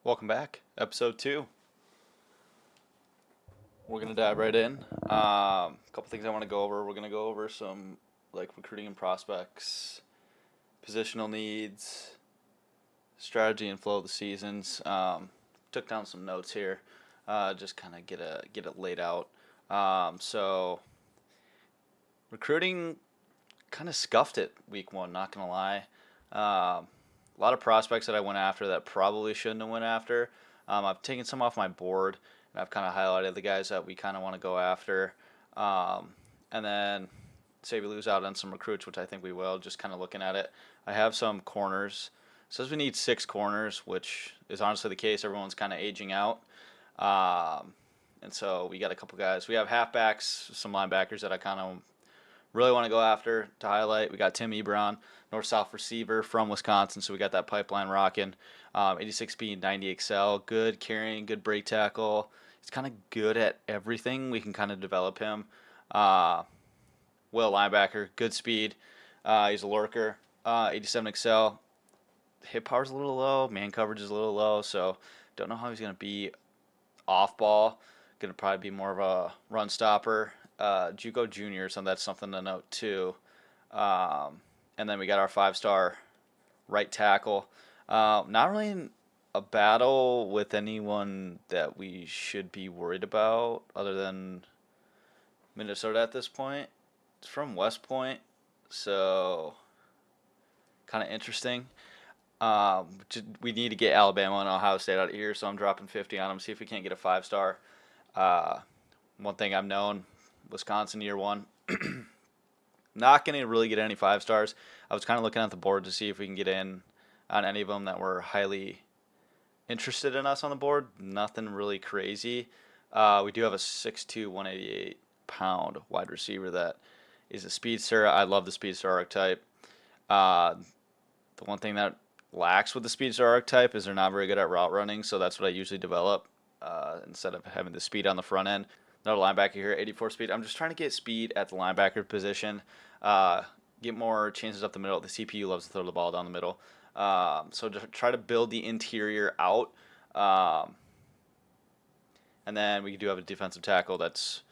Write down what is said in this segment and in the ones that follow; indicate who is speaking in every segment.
Speaker 1: Welcome back, episode 2. We're gonna dive right in. A couple things I want to go over. We're gonna go over some recruiting and prospects, positional needs, strategy and flow of the seasons. Took down some notes here, just kind of get it laid out. So recruiting kind of scuffed it week one. Not gonna lie. A lot of prospects that I went after that probably shouldn't have went after. I've taken some off my board, and I've kind of highlighted the guys that we kind of want to go after. And then say we lose out on some recruits, which I think we will, just kind of looking at it. I have some corners. It says we need 6 corners, which is honestly the case. Everyone's kind of aging out. And so we got a couple guys. We have halfbacks, some linebackers that I kind of really want to go after to highlight. We got Tim Ebron, north-south receiver from Wisconsin, so we got that pipeline rocking. 86 speed, 90 excel, good carrying, good break tackle. He's kind of good at everything. We can kind of develop him. Will linebacker, good speed. He's a lurker. 87 excel. Hit power's a little low. Man coverage is a little low, so don't know how he's going to be off ball. Going to probably be more of a run stopper. JUCO junior, so that's something to note too. And then we got our 5-star right tackle. Not really in a battle with anyone that we should be worried about other than Minnesota at this point. It's from West Point, so kind of interesting. We need to get Alabama and Ohio State out of here, so I'm dropping 50 on them. See if we can't get a 5-star. One thing I've known, Wisconsin year one, not going to really get any 5-stars. I was kind of looking at the board to see if we can get in on any of them that were highly interested in us on the board. Nothing really crazy. We do have a 6'2", 188-pound wide receiver that is a speedster. I love the speedster archetype. The one thing that lacks with the speedster archetype is they're not very good at route running, so that's what I usually develop instead of having the speed on the front end. Another linebacker here, 84 speed. I'm just trying to get speed at the linebacker position, get more chances up the middle. The CPU loves to throw the ball down the middle. So just try to build the interior out. And then we do have a defensive tackle that's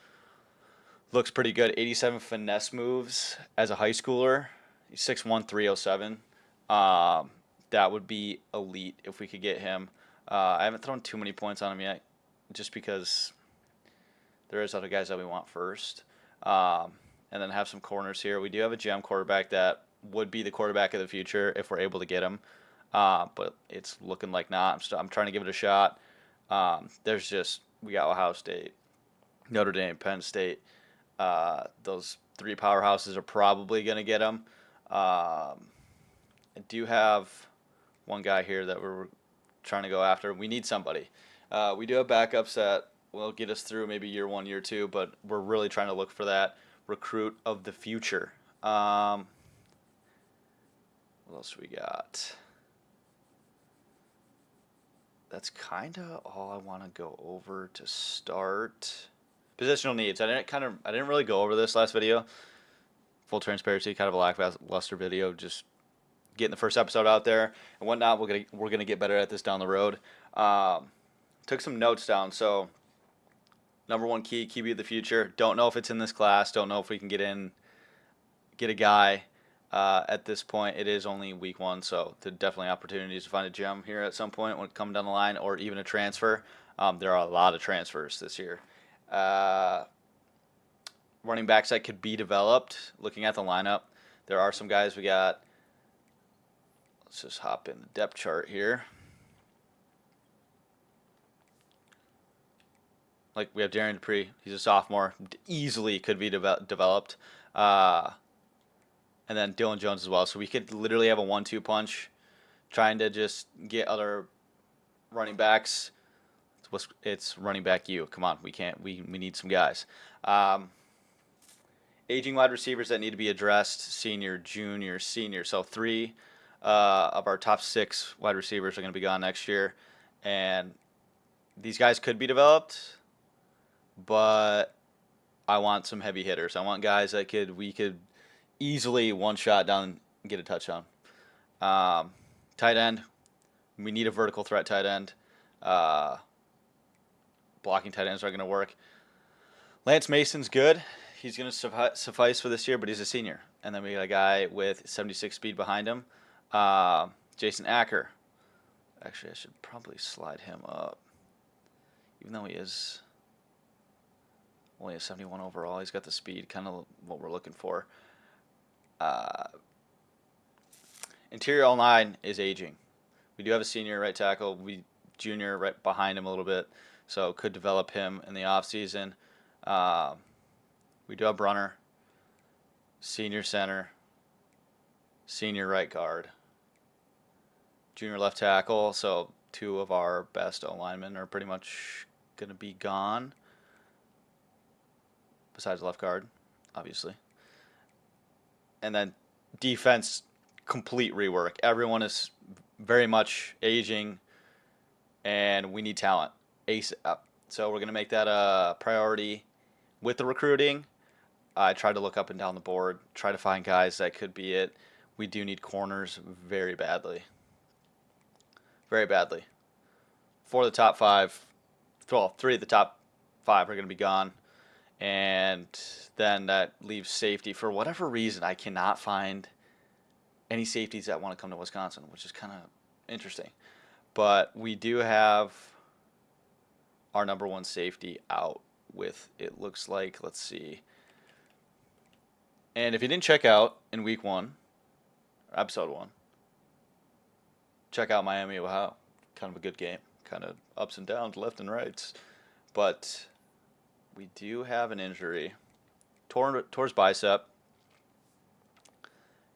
Speaker 1: looks pretty good. 87 finesse moves as a high schooler. He's 6'1", 307. That would be elite if we could get him. I haven't thrown too many points on him yet, just because there is other guys that we want first. And then have some corners here. We do have a gem quarterback that would be the quarterback of the future if we're able to get him. But it's looking like not. I'm trying to give it a shot. We got Ohio State, Notre Dame, Penn State. Those 3 powerhouses are probably going to get him. I do have one guy here that we're trying to go after. We need somebody. We do have backups that will get us through maybe year 1, year 2, but we're really trying to look for that recruit of the future. What else we got? That's kind of all I want to go over to start. Positional needs. I didn't really go over this last video. Full transparency, kind of a lackluster video. Just getting the first episode out there and whatnot. We're gonna get better at this down the road. Took some notes down. So number 1 key, QB of the future. Don't know if it's in this class. Don't know if we can get a guy. At this point, it is only week 1, so there are definitely opportunities to find a gem here at some point when it comes down the line, or even a transfer. There are a lot of transfers this year. Running backs that could be developed. Looking at the lineup, there are some guys we got. Let's just hop in the depth chart here. Like we have Darren Dupree. He's a sophomore. Easily could be developed. And then Dylan Jones as well. So we could literally have a 1-2 punch, trying to just get other running backs. It's running back you. Come on, we can't. We need some guys. Aging wide receivers that need to be addressed: senior, junior, senior. So 3 of our top 6 wide receivers are going to be gone next year, and these guys could be developed, but I want some heavy hitters. I want guys that we could easily one shot down and get a touchdown. Tight end, we need a vertical threat tight end. Uh, blocking tight ends are going to work. Lance Mason's good. He's going to suffice for this year, but he's a senior. And then we got a guy with 76 speed behind him. Jason Acker. Actually, I should probably slide him up. Even though he is only a 71 overall, he's got the speed, kind of what we're looking for. Interior line is aging. We do have a senior right tackle. Junior right behind him a little bit, so could develop him in the offseason. We do have Brunner, senior center, senior right guard, junior left tackle. So 2 of our best O-linemen are pretty much going to be gone, besides left guard, obviously. And then defense, complete rework. Everyone is very much aging, and we need talent ASAP. So we're going to make that a priority with the recruiting. I tried to look up and down the board, try to find guys that could be it. We do need corners very badly. Very badly. 4 of the top 5, well, 3 of the top 5 are going to be gone. And then that leaves safety. For whatever reason, I cannot find any safeties that want to come to Wisconsin, which is kind of interesting. But we do have our number 1 safety out with, it looks like, let's see. And if you didn't check out in week 1, or episode 1, check out Miami, Ohio. Kind of a good game. Kind of ups and downs, left and rights. But we do have an injury. Torn bicep.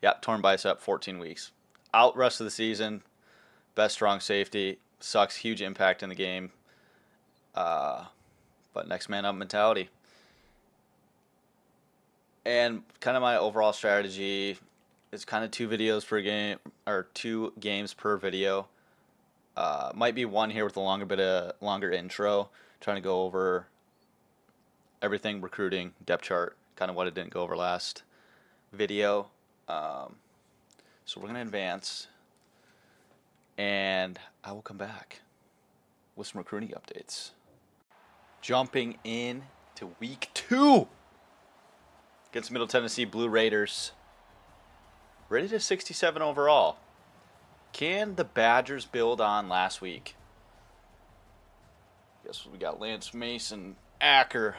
Speaker 1: Yep, torn bicep, 14 weeks. Out rest of the season. Best strong safety. Sucks, huge impact in the game. But next man up mentality. And kind of my overall strategy is kind of 2 videos per game, or 2 games per video. Might be 1 here with a longer intro, trying to go over everything recruiting, depth chart, kind of what I didn't go over last video. So we're going to advance, and I will come back with some recruiting updates. Jumping in to week 2 against Middle Tennessee Blue Raiders. Rated at 67 overall. Can the Badgers build on last week? Guess we got Lance Mason, Acker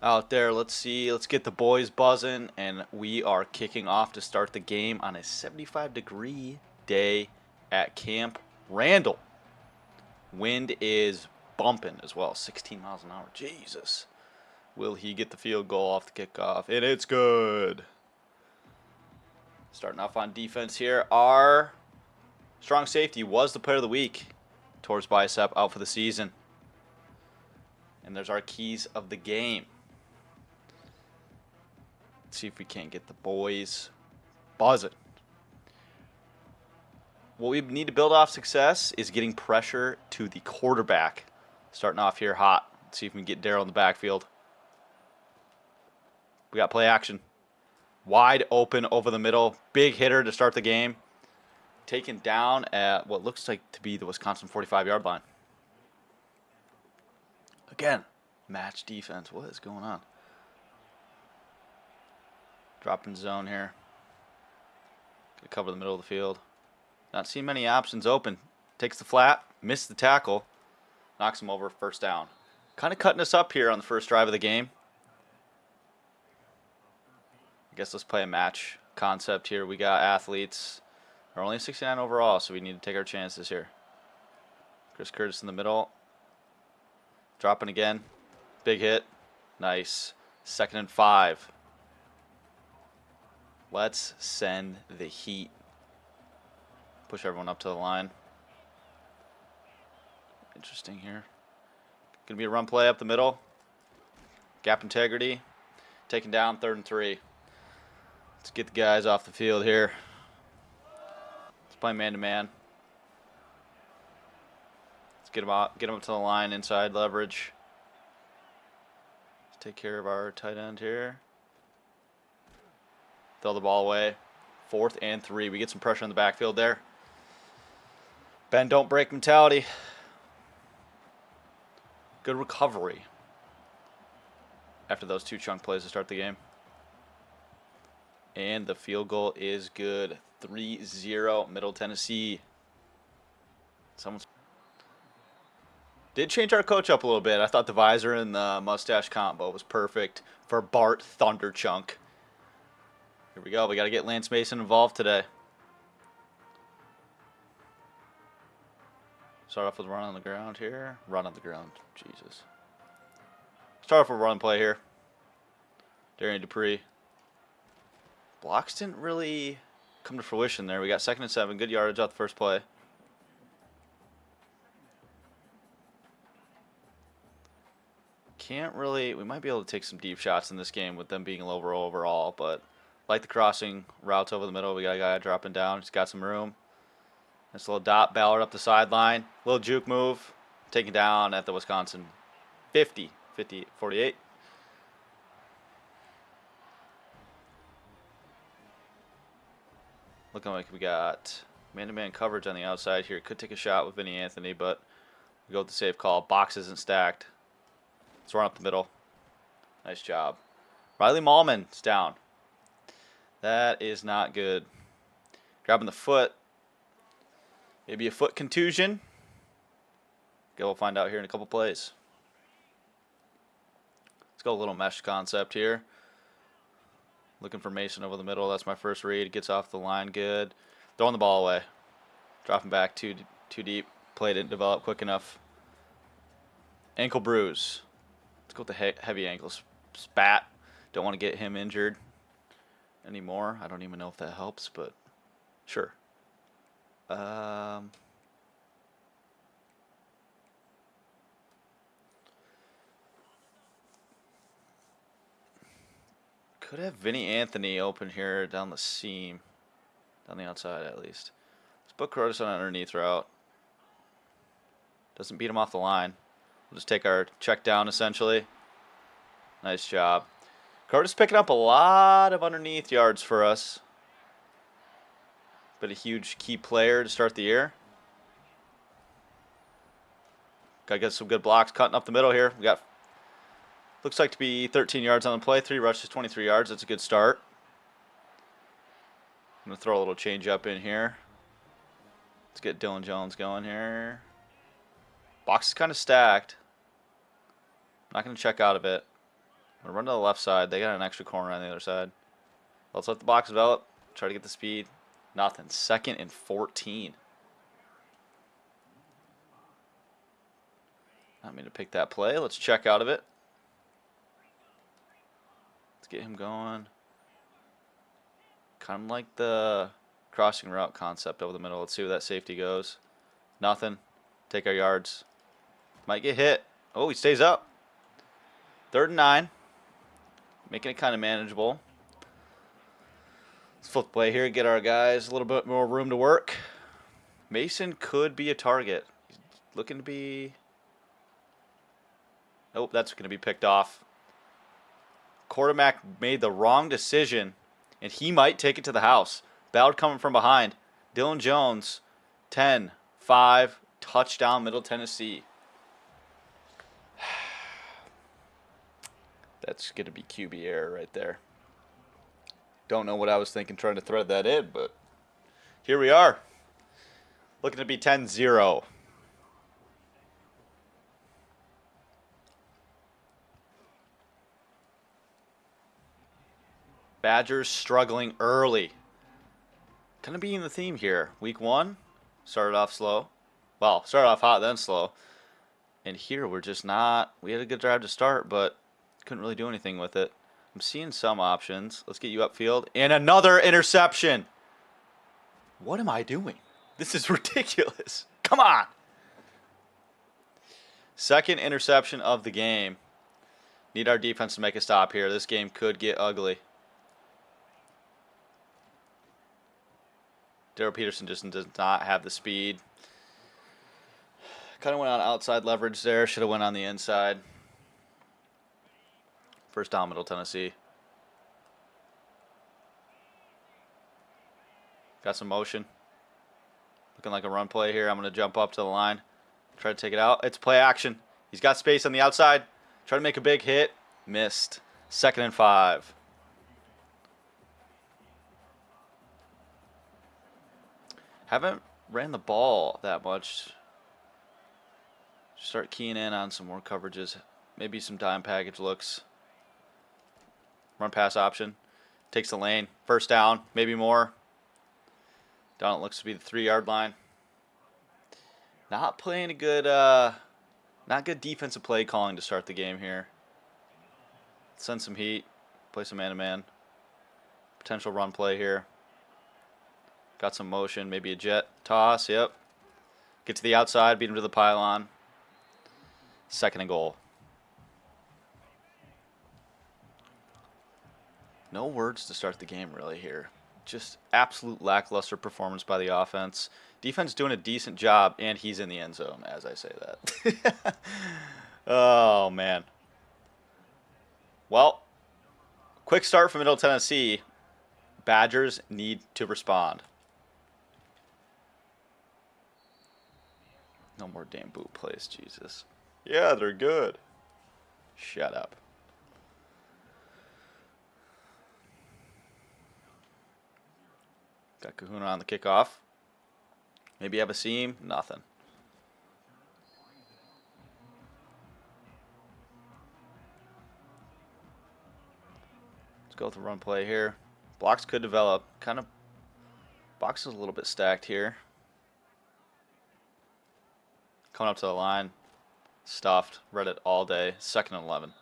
Speaker 1: out there. Let's see. Let's get the boys buzzing. And we are kicking off to start the game on a 75-degree day at Camp Randall. Wind is bumping as well. 16 miles an hour. Jesus. Will he get the field goal off the kickoff? And it's good. Starting off on defense here. Our strong safety was the player of the week. Tor's bicep out for the season. And there's our keys of the game. Let's see if we can't get the boys buzzing. What we need to build off success is getting pressure to the quarterback. Starting off here hot. Let's see if we can get Darryl in the backfield. We got play action. Wide open over the middle. Big hitter to start the game. Taken down at what looks like to be the Wisconsin 45-yard line. Again, match defense. What is going on? Dropping zone here. Gonna cover the middle of the field. Not seeing many options open. Takes the flat. Missed the tackle. Knocks him over. First down. Kind of cutting us up here on the first drive of the game. I guess let's play a match concept here. We got athletes. They're only 69 overall, so we need to take our chances here. Chris Curtis in the middle. Dropping again. Big hit. Nice. 2nd and 5. Let's send the heat. Push everyone up to the line. Interesting here. Going to be a run play up the middle. Gap integrity. Taken down, 3rd and 3. Let's get the guys off the field here. Let's play man-to-man. Let's get them up to the line, inside leverage. Let's take care of our tight end here. Throw the ball away. 4th and 3. We get some pressure in the backfield there. Bend, don't break mentality. Good recovery after those 2 chunk plays to start the game. And the field goal is good. 3-0 Middle Tennessee. Someone's did change our coach up a little bit. I thought the visor and the mustache combo was perfect for Bart Thunderchunk. Here we go. We got to get Lance Mason involved today. Start off with a run on the ground here. Run on the ground. Jesus. Start off with a run play here. Darian Dupree. Blocks didn't really come to fruition there. We got 2nd and 7. Good yardage off the first play. Can't really. We might be able to take some deep shots in this game with them being lower overall, but like the crossing routes over the middle. We got a guy dropping down. He's got some room. Nice little dot. Ballard up the sideline. Little juke move. Taken down at the Wisconsin 50. 48. Looking like we got man-to-man coverage on the outside here. Could take a shot with Vinny Anthony, but we go with the safe call. Box isn't stacked. Let's run up the middle. Nice job. Riley Mallman's down. That is not good. Grabbing the foot. Maybe a foot contusion. We'll find out here in a couple plays. Let's go a little mesh concept here. Looking for Mason over the middle. That's my first read. Gets off the line good. Throwing the ball away. Dropping back too deep. Play didn't develop quick enough. Ankle bruise. Let's go with the heavy ankles. Spat. Don't want to get him injured anymore. I don't even know if that helps, but sure. Could have Vinny Anthony open here down the seam. Down the outside, at least. Let's put Curtis on an underneath route. Doesn't beat him off the line. We'll just take our check down, essentially. Nice job. Curtis picking up a lot of underneath yards for us. Been a huge key player to start the year. Got to get some good blocks cutting up the middle here. We got, looks like to be 13 yards on the play. 3 rushes, 23 yards. That's a good start. I'm going to throw a little change up in here. Let's get Dylan Jones going here. Box is kind of stacked. I'm not going to check out of it. I'm going to run to the left side. They got an extra corner on the other side. Let's let the box develop. Try to get the speed. Nothing. 2nd and 14. Not mean to pick that play. Let's check out of it. Let's get him going. Kind of like the crossing route concept over the middle. Let's see where that safety goes. Nothing. Take our yards. Might get hit. Oh, he stays up. 3rd and 9. Making it kind of manageable. Let's flip the play here. Get our guys a little bit more room to work. Mason could be a target. He's looking to be... Nope, that's going to be picked off. Quarterback made the wrong decision, and he might take it to the house. Ballard coming from behind. Dylan Jones, 10-5, touchdown, Middle Tennessee. That's going to be QB error right there. Don't know what I was thinking trying to thread that in, but here we are. Looking to be 10-0. Badgers struggling early. Kind of being the theme here. Week 1, started off slow. Well, started off hot, then slow. And here we're just not. We had a good drive to start, but couldn't really do anything with it. I'm seeing some options. Let's get you upfield. And another interception. What am I doing? This is ridiculous. Come on. 2nd interception of the game. Need our defense to make a stop here. This game could get ugly. Darrell Peterson just does not have the speed. Kind of went on outside leverage there. Should have went on the inside. First down, Middle Tennessee. Got some motion. Looking like a run play here. I'm going to jump up to the line. Try to take it out. It's play action. He's got space on the outside. Try to make a big hit. Missed. 2nd and 5. Haven't ran the ball that much. Start keying in on some more coverages. Maybe some dime package looks. Run pass option. Takes the lane. 1st down. Maybe more. Down it looks to be the 3-yard line. Not playing a good, not good defensive play calling to start the game here. Send some heat. Play some man-to-man. Potential run play here. Got some motion. Maybe a jet toss. Yep. Get to the outside. Beat him to the pylon. 2nd and goal. No words to start the game really here. Just absolute lackluster performance by the offense. Defense doing a decent job, and he's in the end zone as I say that. Oh, man. Well, quick start from Middle Tennessee. Badgers need to respond. No more damn boot plays, Jesus. Yeah, they're good. Shut up. Got Kahuna on the kickoff. Maybe have a seam. Nothing. Let's go with the run play here. Blocks could develop. Kind of box is a little bit stacked here. Coming up to the line. Stuffed. Read it all day. 2nd and 11.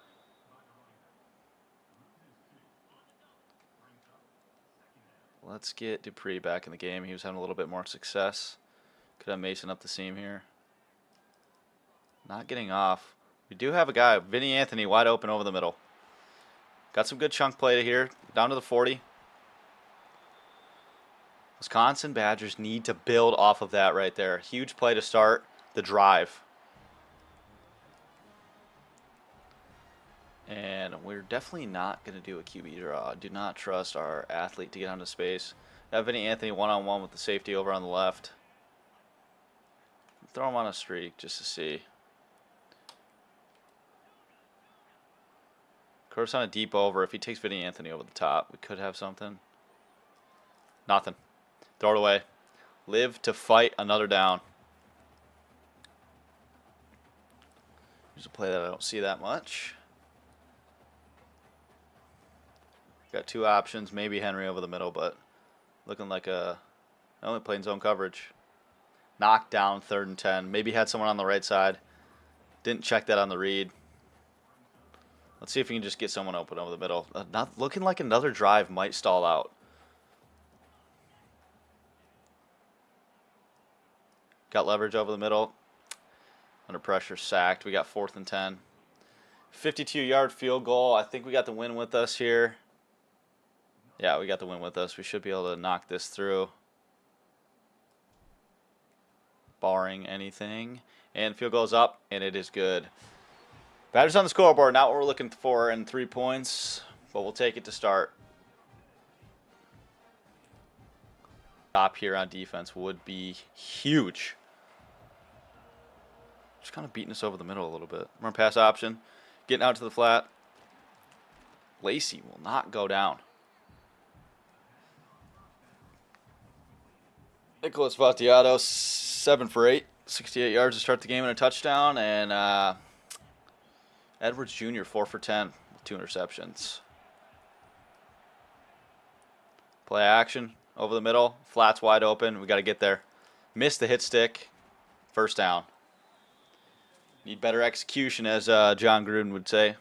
Speaker 1: Let's get Dupree back in the game. He was having a little bit more success. Could have Mason up the seam here. Not getting off. We do have a guy, Vinny Anthony, wide open over the middle. Got some good chunk play here. Down to the 40. Wisconsin Badgers need to build off of that right there. Huge play to start the drive. And we're definitely not going to do a QB draw. Do not trust our athlete to get onto space. Have Vinny Anthony one-on-one with the safety over on the left. Throw him on a streak just to see. Curse on a deep over. If he takes Vinny Anthony over the top, we could have something. Nothing. Throw it away. Live to fight another down. Here's a play that I don't see that much. Got 2 options. Maybe Henry over the middle, but looking like only playing zone coverage. Knocked down 3rd and 10. Maybe had someone on the right side. Didn't check that on the read. Let's see if we can just get someone open over the middle. Not looking like another drive might stall out. Got leverage over the middle. Under pressure, sacked. We got 4th and 10. 52-yard field goal. I think we got the win with us here. Yeah, we got the win with us. We should be able to knock this through. Barring anything. And field goes up, and it is good. Badgers on the scoreboard. Not what we're looking for in 3 points, but we'll take it to start. Stop here on defense would be huge. Just kind of beating us over the middle a little bit. Run pass option. Getting out to the flat. Lacey will not go down. Nicholas Vattiato, 7 for 8. 68 yards to start the game and a touchdown. And Edwards Jr., 4 for 10 with 2 interceptions. Play action over the middle. Flats wide open. We got to get there. Missed the hit stick. 1st down. Need better execution, as John Gruden would say.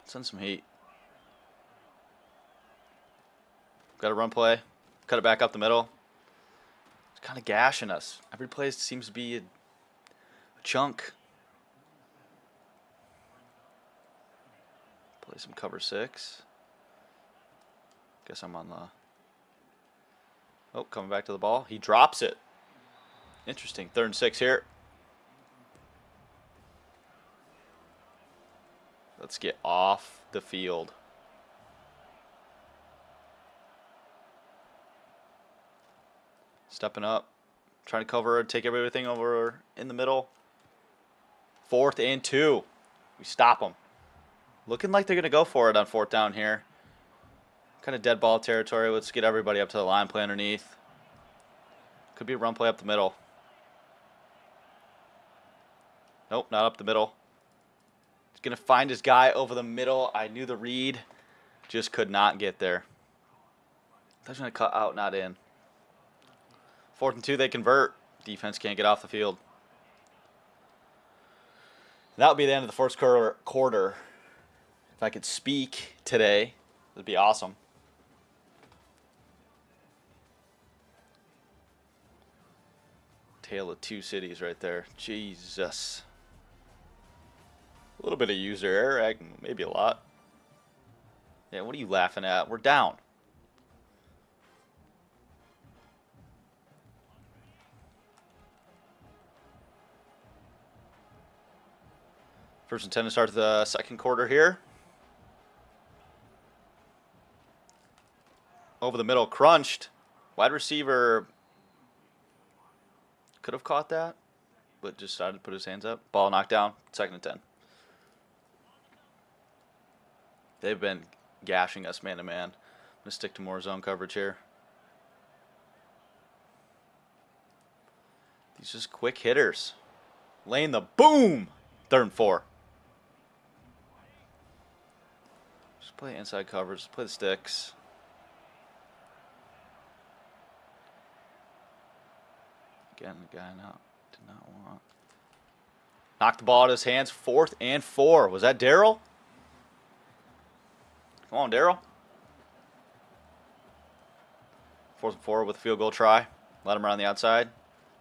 Speaker 1: Send some heat. Got a run play. Cut it back up the middle. It's kind of gashing us. Every play seems to be a chunk. Play some cover 6. Guess I'm on the... Oh, coming back to the ball. He drops it. Interesting. 3rd and 6 here. Let's get off the field. Stepping up. Trying to cover, take everything over in the middle. 4th and 2. We stop them. Looking like they're going to go for it on 4th down here. Kind of dead ball territory. Let's get everybody up to the line, play underneath. Could be a run play up the middle. Nope, not up the middle. He's going to find his guy over the middle. I knew the read. Just could not get there. That's going to cut out, not in. 4th and 2, they convert. Defense can't get off the field. That would be the end of the first quarter. If I could speak today, it'd be awesome. Tale of two cities right there. Jesus. A little bit of user error, maybe a lot. Yeah, what are you laughing at? We're down. First and 10 to start the second quarter here. Over the middle, crunched. Wide receiver could have caught that, but just decided to put his hands up. Ball knocked down, 2nd and 10. They've been gashing us man to man. I'm going to stick to more zone coverage here. These just quick hitters. Laying the boom! 3rd and 4. Just play inside coverage. Just play the sticks. Again, the guy did not want. Knocked the ball out of his hands. 4th and 4. Was that Daryl? Come on, Daryl. 4th and 4 with a field goal try. Let him around the outside.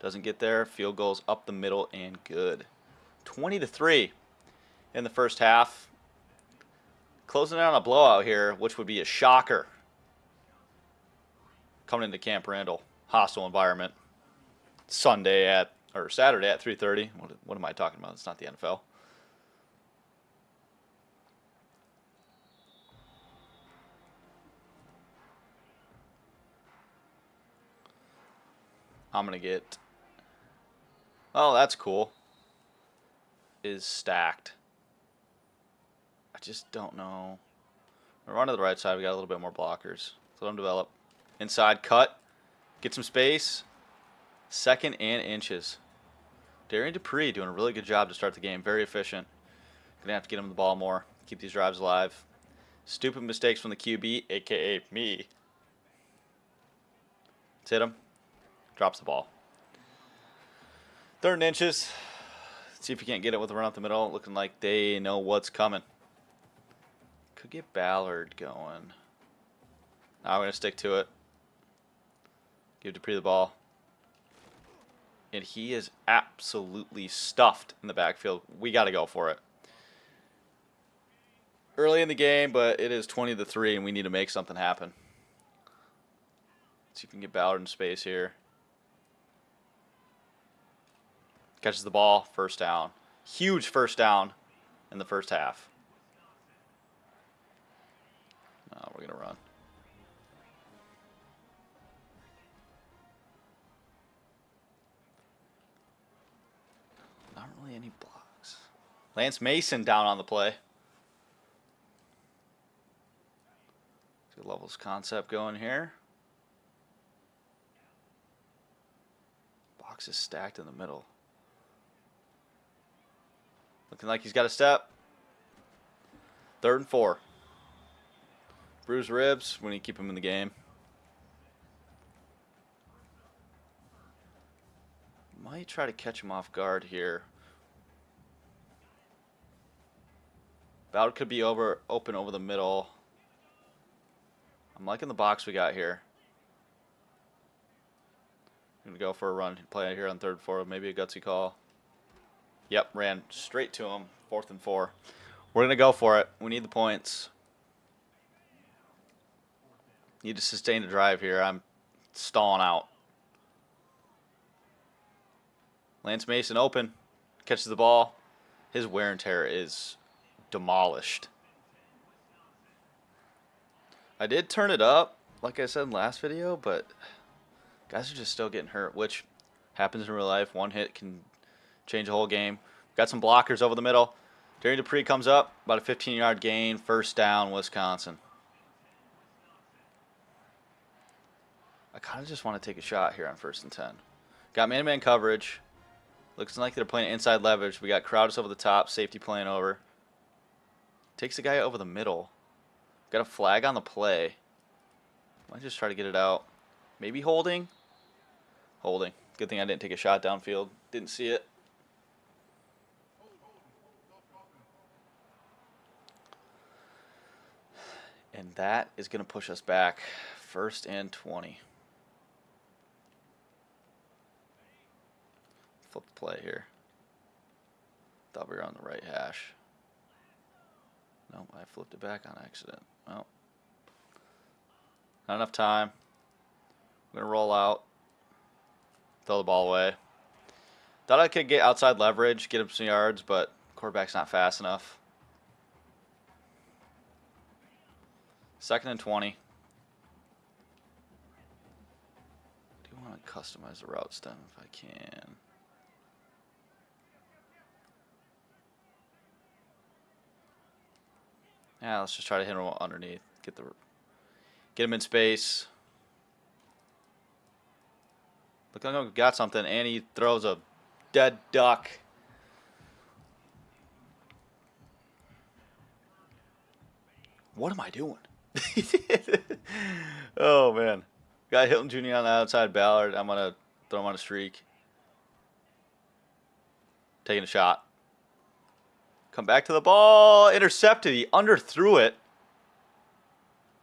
Speaker 1: Doesn't get there. Field goals up the middle and good. 20-3 in the first half. Closing out on a blowout here, which would be a shocker. Coming into Camp Randall. Hostile environment. Saturday at 3:30. What am I talking about? It's not the NFL. I'm going to get... Oh, that's cool. Is stacked. I just don't know. We're on to the right side. We got a little bit more blockers. So let them develop. Inside cut. Get some space. 2nd and inches. Darian Dupree doing a really good job to start the game. Very efficient. Going to have to get him the ball more. Keep these drives alive. Stupid mistakes from the QB, a.k.a. me. Let's hit him. Drops the ball. 3rd and inches. Let's see if we can't get it with a run up the middle. Looking like they know what's coming. Could get Ballard going. Now we're going to stick to it. Give Dupree the ball. And he is absolutely stuffed in the backfield. We got to go for it. Early in the game, but it is 20-3, and we need to make something happen. Let's see if we can get Ballard in space here. Catches the ball, 1st down. Huge 1st down in the first half. No, we're going to run. Not really any blocks. Lance Mason down on the play. Good levels concept going here. Box is stacked in the middle. Looking like he's got a step. 3rd and 4. Bruised ribs. We need to keep him in the game. Might try to catch him off guard here. Ballard could be open over the middle. I'm liking the box we got here. I'm going to go for a run play here on 3rd and 4. Maybe a gutsy call. Yep, ran straight to him. 4th and 4. We're going to go for it. We need the points. Need to sustain a drive here. I'm stalling out. Lance Mason open. Catches the ball. His wear and tear is demolished. I did turn it up, like I said in the last video, but guys are just still getting hurt, which Happens in real life. One hit can change the whole game. Got some blockers over the middle. Jerry Dupree comes up. About a 15-yard gain. First down, Wisconsin. I kind of just want to take a shot here on 1st and 10. Got man-to-man coverage. Looks like they're playing inside leverage. We got Crowdus over the top. Safety playing over. Takes the guy over the middle. Got a flag on the play. Might just try to get it out. Maybe holding. Holding. Good thing I didn't take a shot downfield. Didn't see it. And that is going to push us back. 1st and 20. Flip the play here. Thought we were on the right hash. Nope, I flipped it back on accident. Well, not enough time. I'm going to roll out. Throw the ball away. Thought I could get outside leverage, get him some yards, but quarterback's not fast enough. 2nd and 20. I do want to customize the route stem if I can. Yeah, let's just try to hit him underneath. Get him in space. Look like we got something, and he throws a dead duck. What am I doing? Oh, man. Got Hilton Jr. on the outside Ballard. I'm going to throw him on a streak. Taking a shot. Come back to the ball. Intercepted. He underthrew it.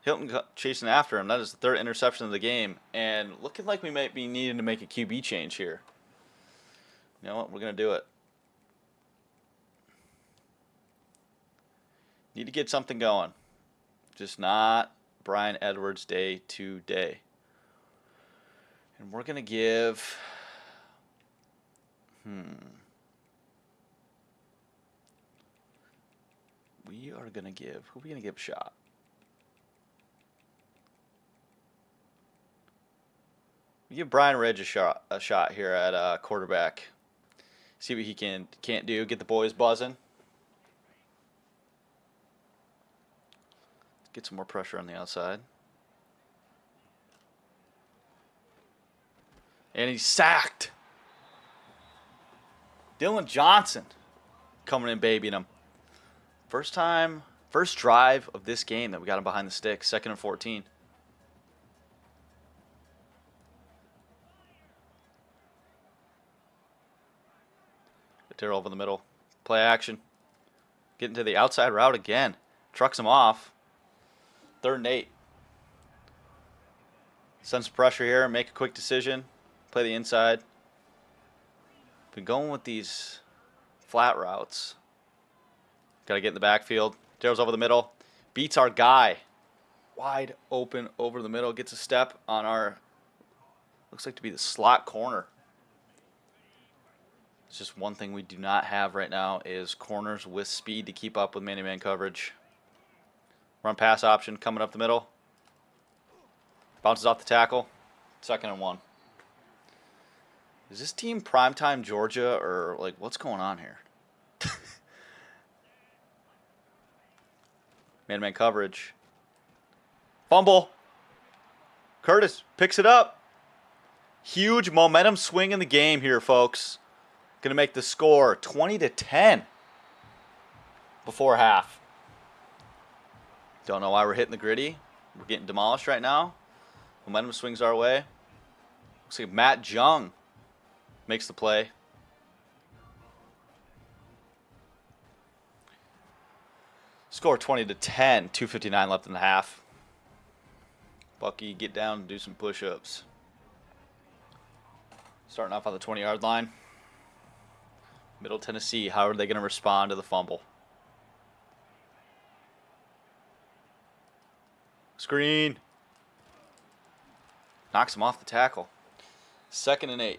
Speaker 1: Hilton chasing after him. That is the 3rd interception of the game. And looking like we might be needing to make a QB change here. You know what? We're going to do it. Need to get something going. Just not Brian Edwards day to day. And we're going to give... We are going to give... Who are we going to give a shot? We give Brian Ridge a shot here at quarterback. See what he can't do. Get the boys buzzing. Get some more pressure on the outside. And he's sacked. Dylan Johnson coming in babying him. First drive of this game that we got him behind the sticks. 2nd and 14. Terrell over the middle. Play action. Getting to the outside route again. Trucks him off. 3rd and 8. Send some pressure here. Make a quick decision. Play the inside. Been going with these flat routes. Got to get in the backfield. Terrell's over the middle. Beats our guy. Wide open over the middle. Gets a step on our, looks like to be the slot corner. It's just one thing we do not have right now is corners with speed to keep up with man-to-man coverage. Run pass option coming up the middle. Bounces off the tackle. 2nd and 1. Is this team primetime Georgia or like what's going on here? Man-to-man coverage. Fumble. Curtis picks it up. Huge momentum swing in the game here, folks. Going to make the score 20-10 before half. Don't know why we're hitting the gritty. We're getting demolished right now. Momentum swings our way. Looks like Matt Jung makes the play. Score 20-10. 2:59 left in the half. Bucky, get down and do some push-ups. Starting off on the 20-yard line. Middle Tennessee, how are they going to respond to the fumble? Screen. Knocks him off the tackle. 2nd and 8.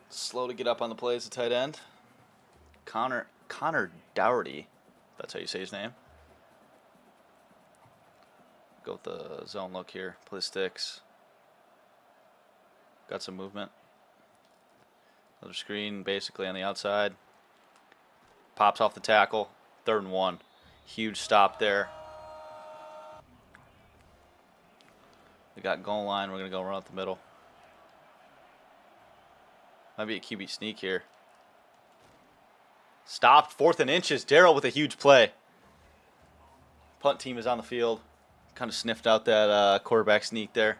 Speaker 1: Slow to get up on the play as a tight end. Connor Dougherty. That's how you say his name. Go with the zone look here. Play sticks. Got some movement. Another screen basically on the outside. Pops off the tackle. 3rd and 1. Huge stop there. We got goal line. We're going to go run up the middle. Might be a QB sneak here. Stopped. 4th and inches. Darrell with a huge play. Punt team is on the field. Kind of sniffed out that quarterback sneak there.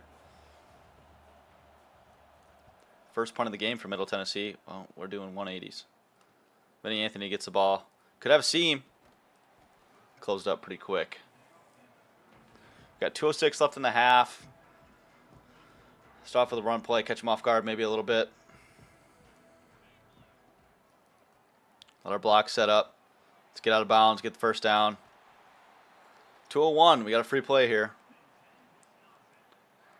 Speaker 1: First punt of the game for Middle Tennessee. Well, we're doing 180s. Benny Anthony gets the ball. Could have a seam. Closed up pretty quick. Got 2:06 left in the half. Start off with a run play. Catch him off guard maybe a little bit. Let our block set up. Let's get out of bounds. Get the first down. 2:01. We got a free play here.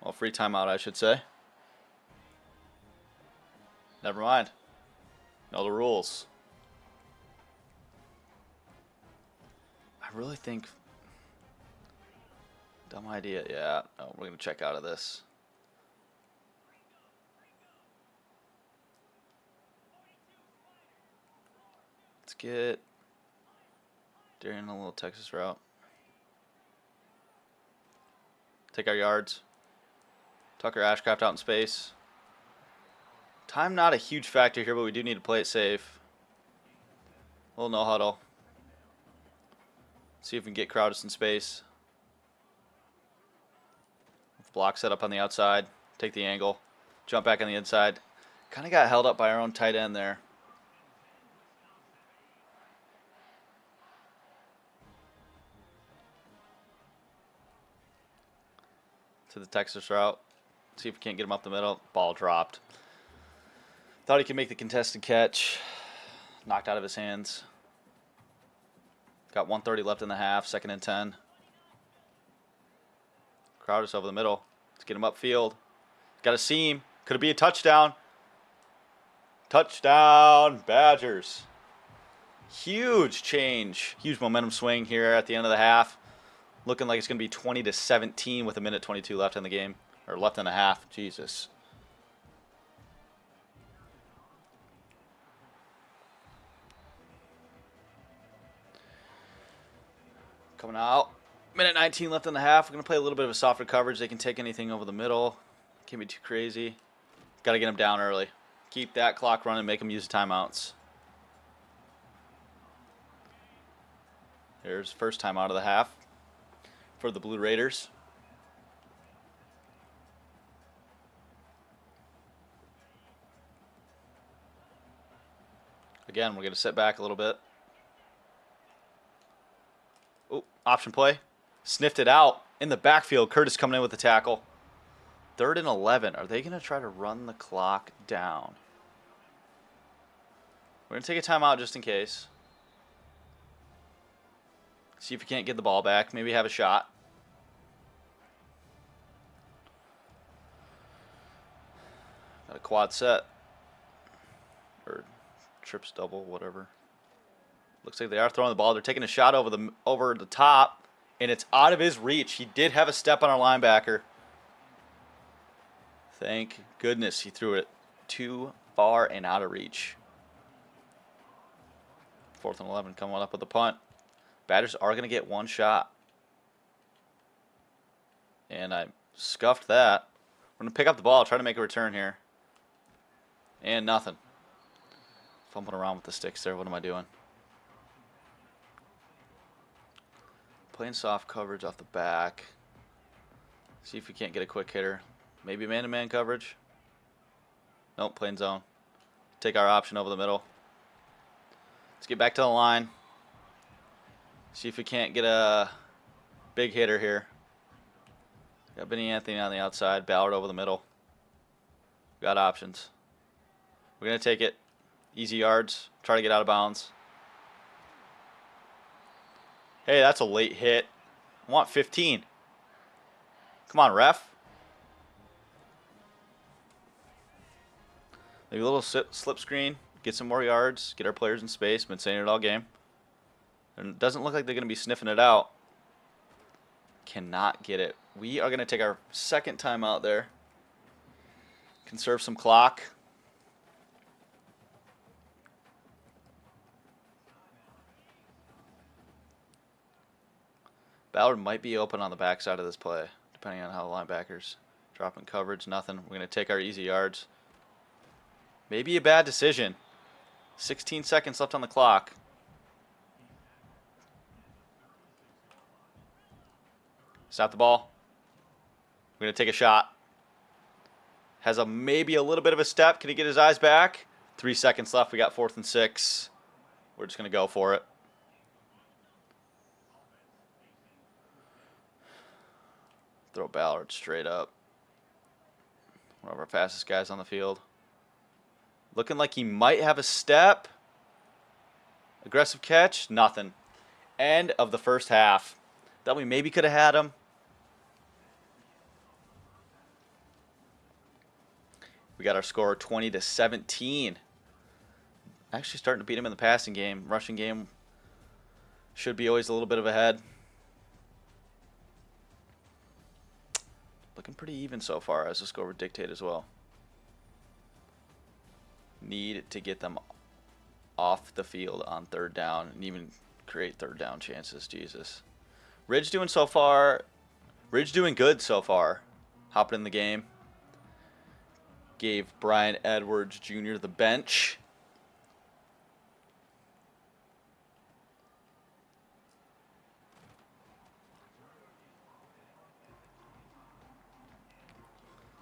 Speaker 1: Well, free timeout, I should say. Never mind. Know the rules. I really think... Dumb idea. Yeah. No, we're going to check out of this. Let's get Darian a little Texas route. Take our yards. Tucker Ashcraft out in space. Time not a huge factor here, but we do need to play it safe. A little no huddle. See if we can get Crowdus in space. Block set up on the outside. Take the angle. Jump back on the inside. Kind of got held up by our own tight end there. To the Texas route. See if we can't get him up the middle. Ball dropped. Thought he could make the contested catch. Knocked out of his hands. Got 1:30 left in the half. 2nd and 10. Crowdus over the middle. Let's get him upfield. Got a seam. Could it be a touchdown? Touchdown, Badgers. Huge change. Huge momentum swing here at the end of the half. Looking like it's going to be 20-17 with 1:22 left in the game. Or left in the half. Jesus. Coming out. 1:19 left in the half. We're going to play a little bit of a softer coverage. They can take anything over the middle. Can't be too crazy. Got to get them down early. Keep that clock running. Make them use timeouts. Here's first time out of the half for the Blue Raiders. Again, we're going to sit back a little bit. Oh, option play. Sniffed it out in the backfield. Curtis coming in with the tackle. 3rd and 11. Are they going to try to run the clock down? We're going to take a timeout just in case. See if we can't get the ball back. Maybe have a shot. Got a quad set. Or trips double, whatever. Looks like they are throwing the ball. They're taking a shot over the top. And it's out of his reach. He did have a step on our linebacker. Thank goodness he threw it too far and out of reach. 4th and 11 coming up with the punt. Badgers are going to get one shot. And I scuffed that. We're going to pick up the ball, try to make a return here. And nothing. Fumbling around with the sticks there. What am I doing? Playing soft coverage off the back. See if we can't get a quick hitter. Maybe man-to-man coverage. Nope, playing zone. Take our option over the middle. Let's get back to the line. See if we can't get a big hitter here. Got Benny Anthony on the outside. Ballard over the middle. Got options. We're going to take it. Easy yards. Try to get out of bounds. Hey, that's a late hit. I want 15. Come on, ref. Maybe a little slip screen. Get some more yards. Get our players in space. Been saying it all game. And it doesn't look like they're going to be sniffing it out. Cannot get it. We are going to take our 2nd time out there. Conserve some clock. Ballard might be open on the backside of this play, depending on how the linebackers drop in coverage. Nothing. We're going to take our easy yards. Maybe a bad decision. 16 seconds left on the clock. Snap the ball. We're going to take a shot. Has maybe a little bit of a step. Can he get his eyes back? 3 seconds left. We got 4th and 6. We're just going to go for it. Throw Ballard straight up. One of our fastest guys on the field. Looking like he might have a step. Aggressive catch. Nothing. End of the first half. Thought we maybe could have had him. We got our score 20-17. Actually starting to beat him in the passing game. Rushing game should be always a little bit of ahead. Looking pretty even so far, as the score would dictate as well. Need to get them off the field on 3rd down and even create 3rd down chances. Jesus. Ridge doing so far. Ridge doing good so far. Hopping in the game. Gave Brian Edwards Jr. the bench.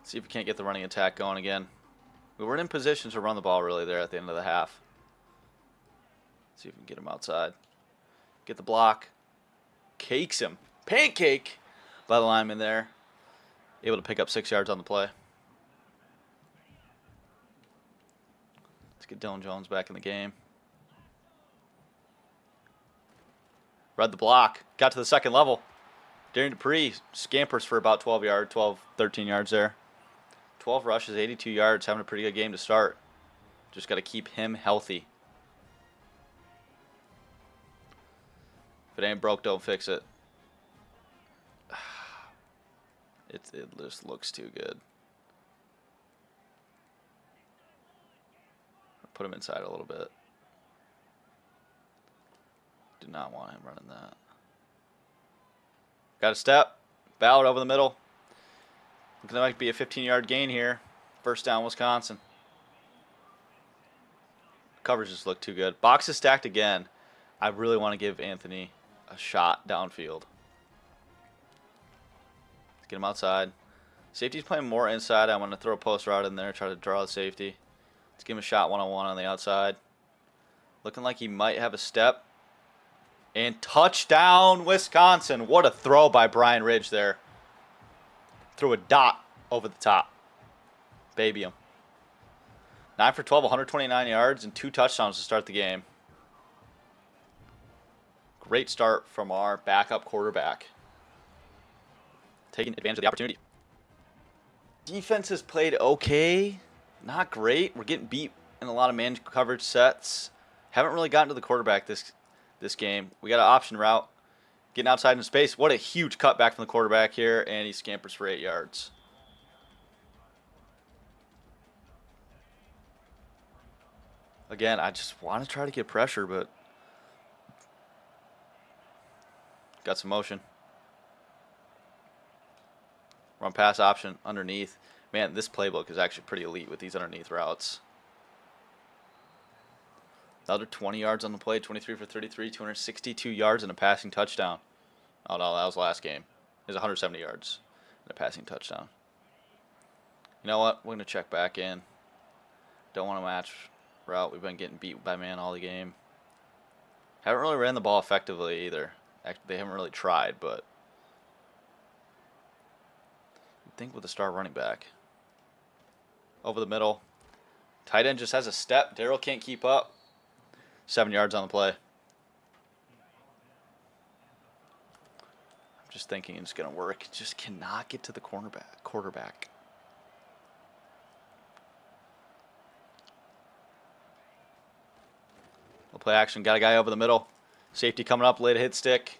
Speaker 1: See if we can't get the running attack going again. We weren't in position to run the ball really there at the end of the half. See if we can get him outside. Get the block. Cakes him. Pancake by the lineman there. Able to pick up 6 yards on the play. Let's get Dylan Jones back in the game. Read the block. Got to the 2nd level. Darian Dupree scampers for about 13 yards there. 12 rushes, 82 yards, having a pretty good game to start. Just got to keep him healthy. If it ain't broke, don't fix it. It just looks too good. Put him inside a little bit. Do not want him running that. Got a step. Ballard over the middle. Looking like be a 15-yard gain here. 1st down, Wisconsin. Coverage just looked too good. Box is stacked again. I really want to give Anthony a shot downfield. Let's get him outside. Safety's playing more inside. I'm going to throw a post route in there, try to draw the safety. Let's give him a shot one-on-one on the outside. Looking like he might have a step. And touchdown, Wisconsin. What a throw by Brian Ridge there. Threw a dot over the top. Baby him. 9 for 12, 129 yards, and 2 touchdowns to start the game. Great start from our backup quarterback. Taking advantage of the opportunity. Defense has played okay. Not great. We're getting beat in a lot of man coverage sets. Haven't really gotten to the quarterback this game. We got an option route. Getting outside in space. What a huge cutback from the quarterback here, and he scampers for 8 yards. Again, I just want to try to get pressure, but got some motion. Run pass option underneath. Man, this playbook is actually pretty elite with these underneath routes. Another 20 yards on the play, 23 for 33, 262 yards and a passing touchdown. Oh, no, that was last game. It was 170 yards and a passing touchdown. You know what? We're going to check back in. Don't want to match route. We've been getting beat by man all the game. Haven't really ran the ball effectively either. Actually, they haven't really tried, but I think with a star running back. Over the middle. Tight end just has a step. Darryl can't keep up. 7 yards on the play. I'm just thinking it's going to work. Just cannot get to the quarterback. We'll play action. Got a guy over the middle. Safety coming up. Late hit stick.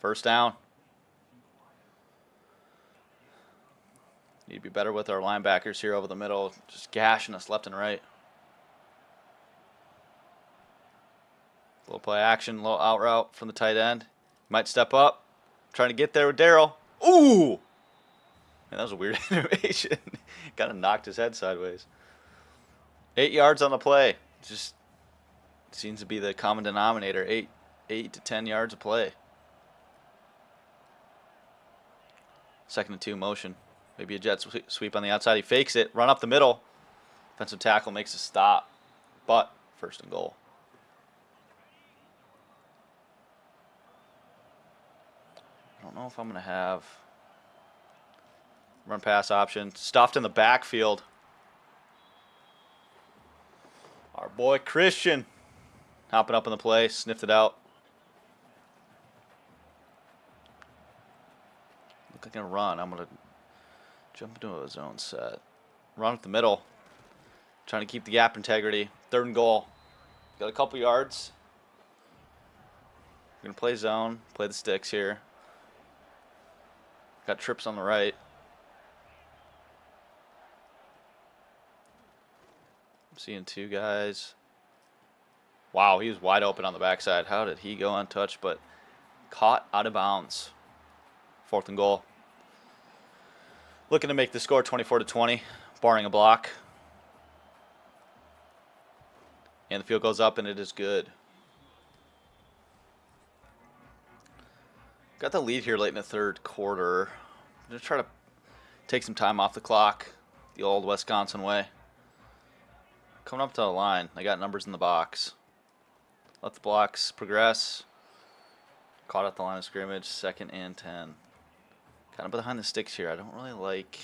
Speaker 1: 1st down. Need to be better with our linebackers here over the middle. Just gashing us left and right. Little play action, little out route from the tight end. Might step up. Trying to get there with Darryl. Ooh! Man, that was a weird animation. Kind of knocked his head sideways. 8 yards on the play. Just seems to be the common denominator. 8 to 10 yards of play. 2nd and 2 motion. Maybe a jet sweep on the outside. He fakes it. Run up the middle. Defensive tackle makes a stop. But 1st and goal. I don't know if I'm going to have run pass option. Stuffed in the backfield. Our boy Christian hopping up in the play. Sniffed it out. Look like I'm going to run. I'm going to jump into a zone set. Run up the middle. Trying to keep the gap integrity. 3rd and goal. Got a couple yards. We're going to play zone. Play the sticks here. Got trips on the right. I'm seeing 2 guys. Wow, he was wide open on the backside. How did he go untouched? But caught out of bounds. 4th and goal. Looking to make the score 24-20, barring a block. And the field goes up, and it is good. Got the lead here late in the 3rd quarter. I'm going to try to take some time off the clock the old Wisconsin way. Coming up to the line. I got numbers in the box. Let the blocks progress. Caught at the line of scrimmage. 2nd and 10. Kind of behind the sticks here. I don't really like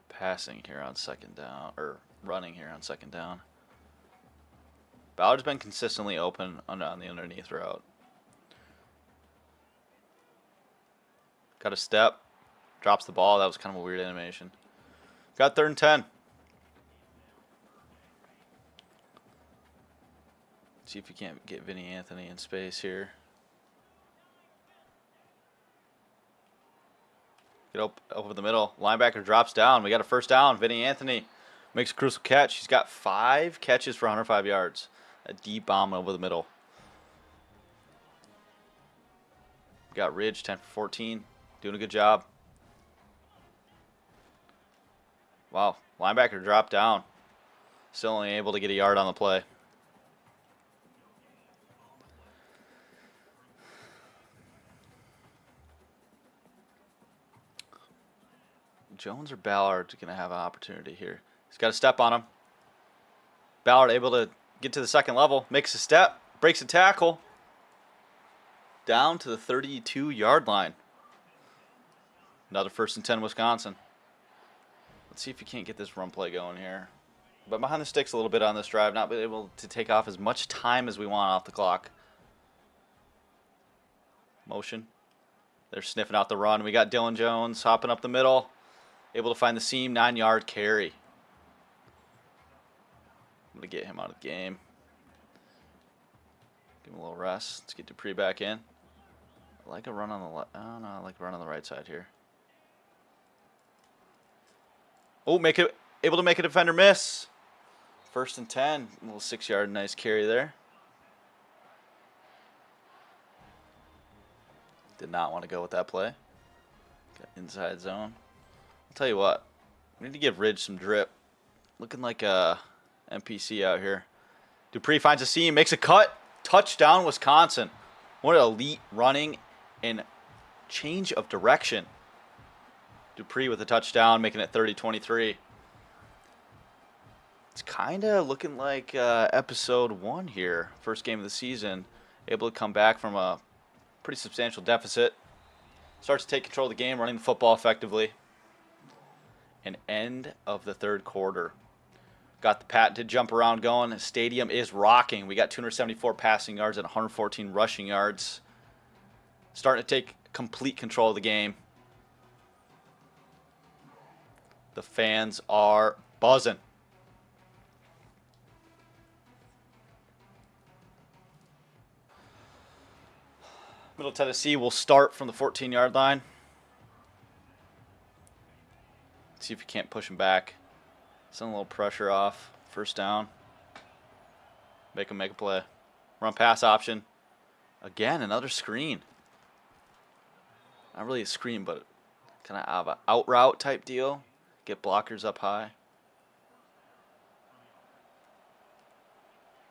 Speaker 1: passing here on 2nd down, or running here on 2nd down. Ballard's been consistently open on the underneath route. Got a step. Drops the ball. That was kind of a weird animation. Got 3rd and 10. See if you can't get Vinny Anthony in space here. Get over the middle. Linebacker drops down. We got a 1st down. Vinny Anthony makes a crucial catch. He's got 5 catches for 105 yards. A deep bomb over the middle. Got Ridge 10 for 14. Doing a good job. Wow. Linebacker dropped down. Still only able to get a yard on the play. Jones or Ballard going to have an opportunity here. He's got a step on him. Ballard able to get to the 2nd level. Makes a step. Breaks a tackle. Down to the 32-yard line. Another 1st and 10 Wisconsin. Let's see if you can't get this run play going here. But behind the sticks a little bit on this drive. Not been able to take off as much time as we want off the clock. Motion. They're sniffing out the run. We got Dylan Jones hopping up the middle. Able to find the seam. 9-yard carry. I'm going to get him out of the game. Give him a little rest. Let's get Dupree back in. I like a run on the left. Oh, no, I like a run on the right side here. Oh, able to make a defender miss. 1st and 10. A little 6-yard nice carry there. Did not want to go with that play. Got inside zone. I'll tell you what. We need to give Ridge some drip. Looking like a NPC out here. Dupree finds a seam, makes a cut. Touchdown, Wisconsin. What elite running and change of direction. Dupree with a touchdown, making it 30-23. It's kind of looking like episode 1 here. First game of the season. Able to come back from a pretty substantial deficit. Starts to take control of the game, running the football effectively. And end of the 3rd quarter. Got the patented jump around going. The stadium is rocking. We got 274 passing yards and 114 rushing yards. Starting to take complete control of the game. The fans are buzzing. Middle Tennessee will start from the 14-yard line. See if you can't push him back. Send a little pressure off. 1st down. Make him make a play. Run pass option. Again, another screen. Not really a screen, but kind of have an out route type deal. Get blockers up high.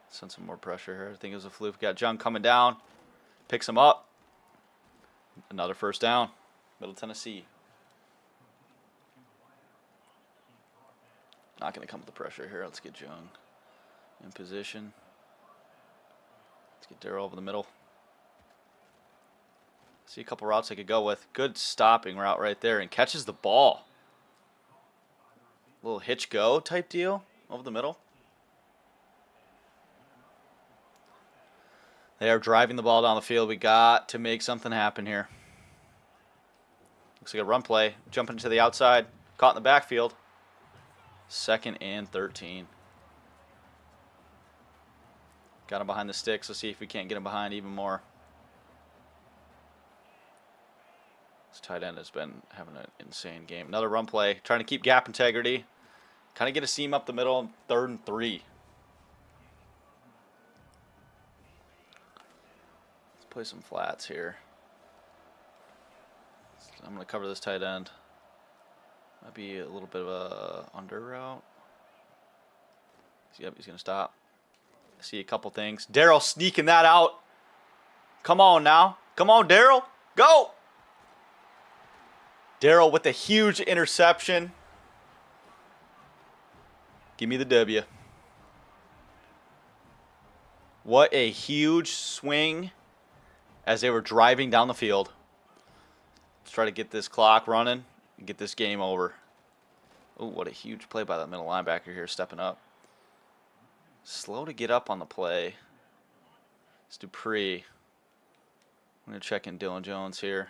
Speaker 1: Send some more pressure here. I think it was a fluke. Got Jung coming down. Picks him up. Another first down. Middle Tennessee. Not going to come with the pressure here. Let's get Jung in position. Let's get Darrell over the middle. See a couple routes I could go with. Good stopping route right there, and catches the ball. Little hitch go type deal over the middle. They are driving the ball down the field. We got to make something happen here. Looks like a run play. Jumping to the outside. Caught in the backfield. 2nd and 13. Got him behind the sticks. Let's see if we can't get him behind even more. This tight end has been having an insane game. Another run play. Trying to keep gap integrity. Kind of get a seam up the middle. 3rd and 3. Let's play some flats here. I'm going to cover this tight end. Might be a little bit of a under route. Yep, he's going to stop. I see a couple things. Darrell sneaking that out. Come on now. Come on, Darrell. Go! Darrell with a huge interception. Give me the W. What a huge swing as they were driving down the field. Let's try to get this clock running and get this game over. Oh, what a huge play by that middle linebacker here, stepping up. Slow to get up on the play. It's Dupree. I'm going to check in Dylan Jones here.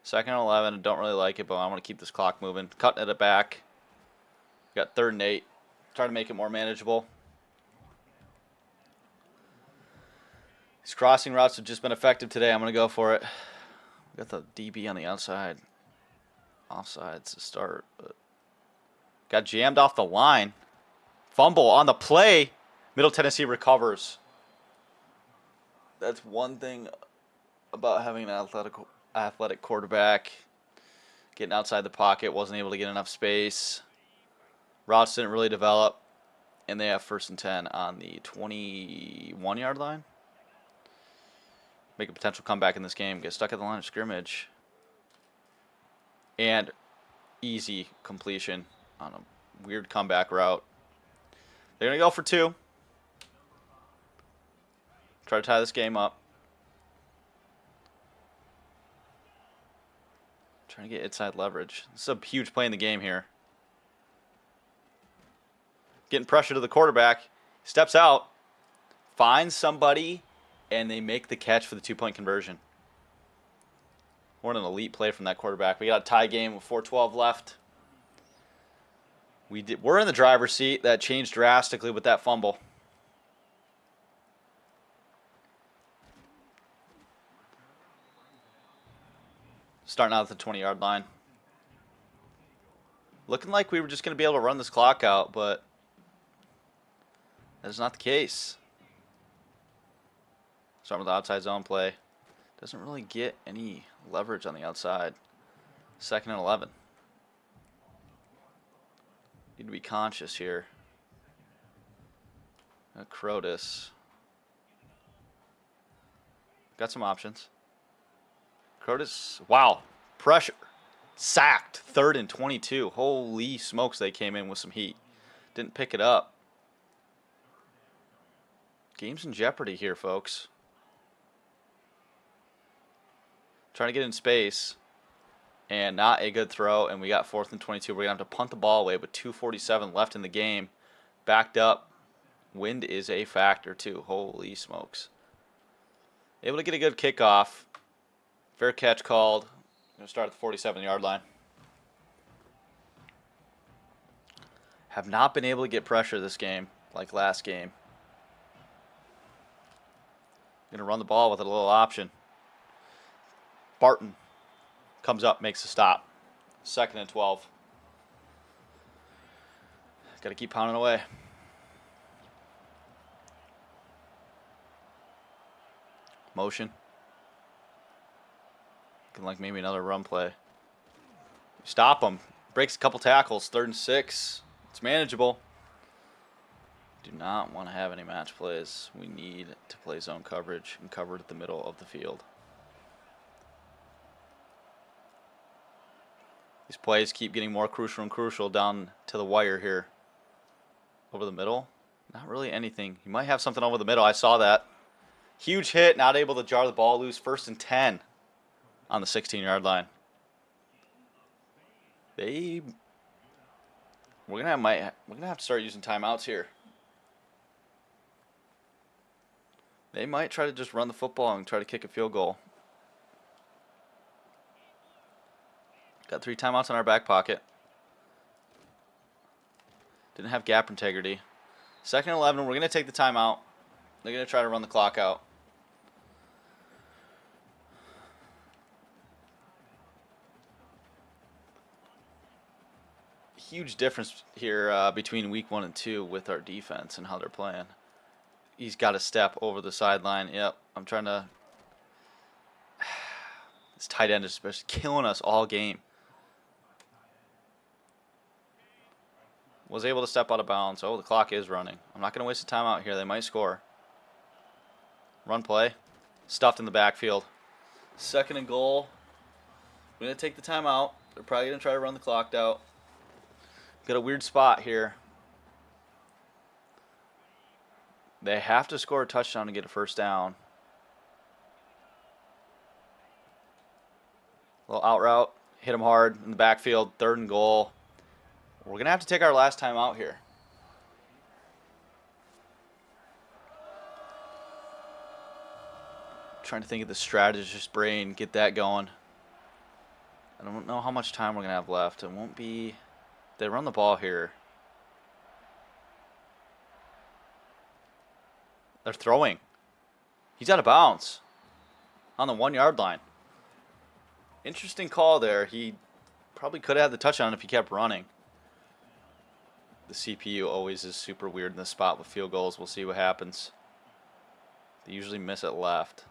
Speaker 1: 2nd and 11. Don't really like it, but I want to keep this clock moving. Cutting it back. Got 3rd and 8. Try to make it more manageable. These crossing routes have just been effective today. I'm going to go for it. Got the DB on the outside. Offsides to start. But got jammed off the line. Fumble on the play. Middle Tennessee recovers. That's one thing about having an athletic quarterback. Getting outside the pocket. Wasn't able to get enough space. Routes didn't really develop. And they have 1st and 10 on the 21-yard line. Make a potential comeback in this game. Get stuck at the line of scrimmage. And easy completion on a weird comeback route. They're going to go for 2. Try to tie this game up. Trying to get inside leverage. This is a huge play in the game here. Getting pressure to the quarterback. Steps out. Finds somebody. And they make the catch for the 2-point conversion. What an elite play from that quarterback. We got a tie game with 4:12 left. We're in the driver's seat. That changed drastically with that fumble. Starting out at the 20-yard line. Looking like we were just going to be able to run this clock out, but that is not the case. Starting with the outside zone play. Doesn't really get any leverage on the outside. 2nd and 11. Need to be conscious here. Crotus. Got some options. Crotus, wow. Pressure. Sacked. 3rd and 22. Holy smokes, they came in with some heat. Didn't pick it up. Game's in jeopardy here, folks. Trying to get in space. And not a good throw. And we got 4th and 22. We're going to have to punt the ball away with 2:47 left in the game. Backed up. Wind is a factor, too. Holy smokes. Able to get a good kickoff. Fair catch called. Going to start at the 47-yard line. Have not been able to get pressure this game like last game. Going to run the ball with a little option. Barton comes up, makes a stop. 2nd and 12. Got to keep pounding away. Motion. Looking like maybe another run play. Stop him. Breaks a couple tackles. 3rd and 6. It's manageable. Do not want to have any match plays. We need to play zone coverage and cover at the middle of the field. These plays keep getting more crucial and crucial down to the wire here. Over the middle. Not really anything. You might have something over the middle. I saw that. Huge hit. Not able to jar the ball loose. 1st and 10 on the 16-yard line. We're gonna have to start using timeouts here. They might try to just run the football and try to kick a field goal. Got 3 timeouts in our back pocket. Didn't have gap integrity. 2nd and 11, we're going to take the timeout. They're going to try to run the clock out. Huge difference here between week 1 and 2 with our defense and how they're playing. He's got to step over the sideline. Yep, I'm trying to... This tight end is especially killing us all game. Was able to step out of bounds. Oh, the clock is running. I'm not going to waste a timeout here. They might score. Run play. Stuffed in the backfield. 2nd and goal. We're going to take the timeout. They're probably going to try to run the clock out. Got a weird spot here. They have to score a touchdown to get a 1st down. Little out route. Hit him hard in the backfield. 3rd and goal. We're going to have to take our last time out here. Trying to think of the strategist brain. Get that going. I don't know how much time we're going to have left. It won't be... They run the ball here. They're throwing. He's out of bounds on the 1-yard line. Interesting call there. He probably could have had the touchdown if he kept running. The CPU always is super weird in this spot with field goals. We'll see what happens. They usually miss it left.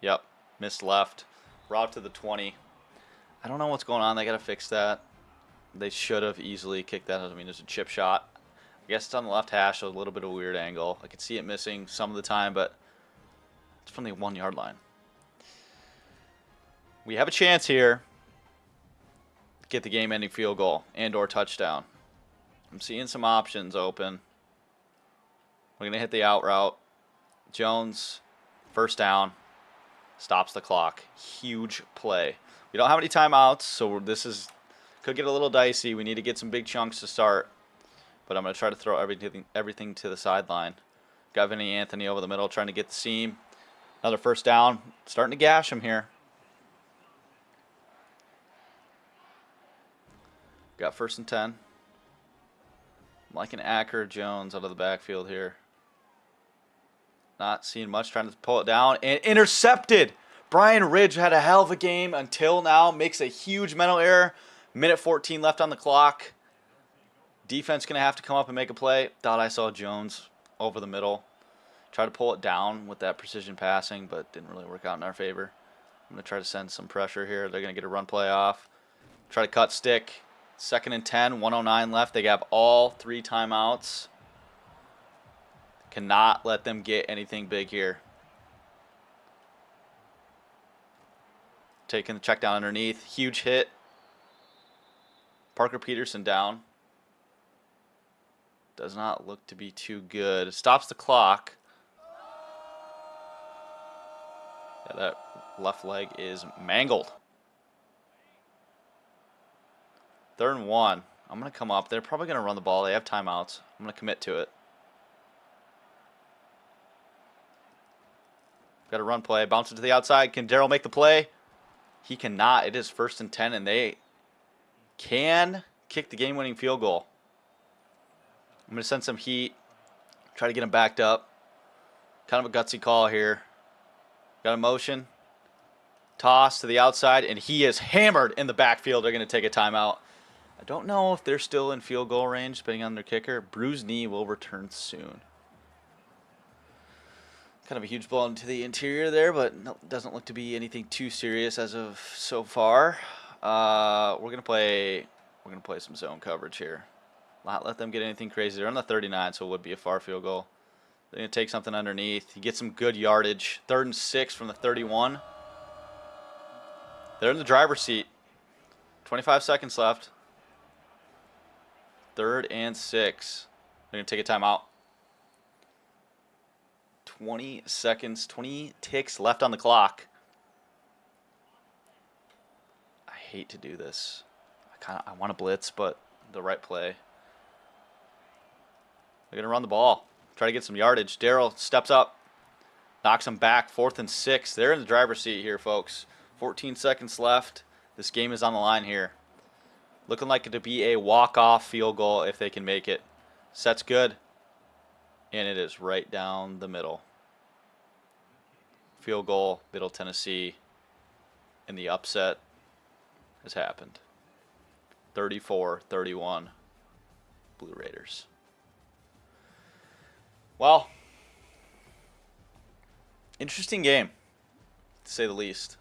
Speaker 1: Yep, missed left. Route to the 20. I don't know what's going on. They got to fix that. They should have easily kicked that. I mean, there's a chip shot. I guess it's on the left hash, so a little bit of a weird angle. I could see it missing some of the time, but it's from the 1-yard line. We have a chance here to get the game-ending field goal and or touchdown. I'm seeing some options open. We're going to hit the out route. Jones, 1st down, stops the clock. Huge play. We don't have any timeouts, so this could get a little dicey. We need to get some big chunks to start. But I'm going to try to throw everything to the sideline. Got Vinny Anthony over the middle trying to get the seam. Another 1st down. Starting to gash him here. Got 1st and 10. I'm liking Acker Jones out of the backfield here. Not seeing much. Trying to pull it down. And intercepted. Brian Ridge had a hell of a game until now. Makes a huge mental error. Minute 14 left on the clock. Defense going to have to come up and make a play. Thought I saw Jones over the middle. Tried to pull it down with that precision passing, but didn't really work out in our favor. I'm going to try to send some pressure here. They're going to get a run play off. Try to cut stick. 2nd and 10, 109 left. They have all 3 timeouts. Cannot let them get anything big here. Taking the check down underneath. Huge hit. Parker Peterson down. Does not look to be too good. Stops the clock. Yeah, that left leg is mangled. 3rd and 1. I'm going to come up. They're probably going to run the ball. They have timeouts. I'm going to commit to it. Got a run play. Bounce it to the outside. Can Darrell make the play? He cannot. It is 1st and 10, and they can kick the game-winning field goal. I'm going to send some heat. Try to get him backed up. Kind of a gutsy call here. Got a motion. Toss to the outside, and he is hammered in the backfield. They're going to take a timeout. I don't know if they're still in field goal range, depending on their kicker. Bruised knee will return soon. Kind of a huge blow into the interior there, but no, doesn't look to be anything too serious as of so far. We're gonna play some zone coverage here. Not let them get anything crazy. They're on the 39, so it would be a far field goal. They're gonna take something underneath. You get some good yardage. 3rd and 6 from the 31. They're in the driver's seat. 25 seconds left. 3rd and 6. They're gonna take a timeout. 20 seconds, 20 ticks left on the clock. I hate to do this. I want to blitz, but the right play. They're gonna run the ball. Try to get some yardage. Darryl steps up, knocks him back. 4th and 6. They're in the driver's seat here, folks. 14 seconds left. This game is on the line here. Looking like it to be a walk-off field goal if they can make it. Set's good. And it is right down the middle. Field goal, Middle Tennessee. And the upset has happened. 34-31. Blue Raiders. Well, interesting game, to say the least.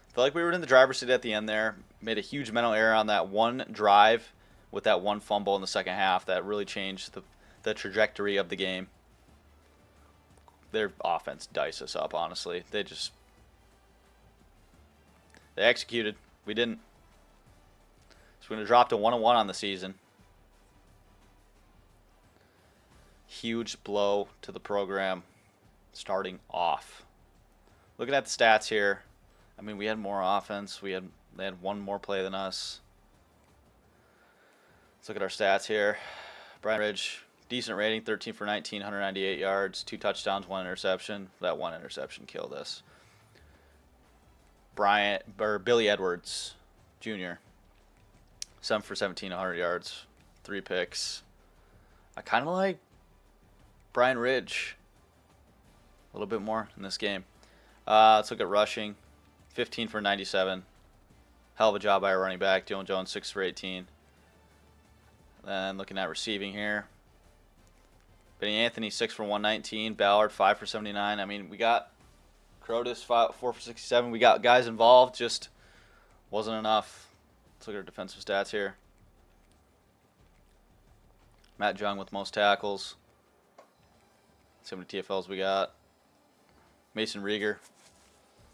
Speaker 1: I feel like we were in the driver's seat at the end there. Made a huge mental error on that one drive with that one fumble in the second half that really changed the trajectory of the game. Their offense diced us up, honestly. They executed. We didn't. So we're going to drop to 1-1 on the season. Huge blow to the program starting off. Looking at the stats here, I mean, we had more offense. They had one more play than us. Let's look at our stats here. Brian Ridge, decent rating, 13 for 19, 198 yards, 2 touchdowns, 1 interception. That 1 interception killed us. Billy Edwards, Jr., 7 for 17, 100 yards, 3 picks. I kind of like Brian Ridge a little bit more in this game. Let's look at rushing. 15 for 97. Hell of a job by our running back. Dylan Jones, 6 for 18. Then looking at receiving here. Benny Anthony, 6 for 119. Ballard, 5 for 79. I mean, we got Crotus, 4 for 67. We got guys involved. Just wasn't enough. Let's look at our defensive stats here. Matt Jung with most tackles. See how many TFLs we got. Mason Rieger,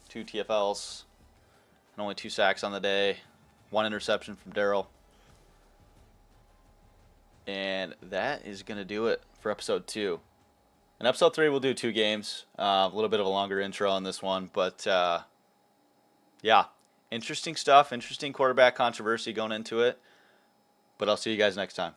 Speaker 1: 2 TFLs, and only 2 sacks on the day. 1 interception from Darryl. And that is going to do it for episode 2. In episode 3, we'll do 2 games. A little bit of a longer intro on this one. But, yeah, interesting stuff. Interesting quarterback controversy going into it. But I'll see you guys next time.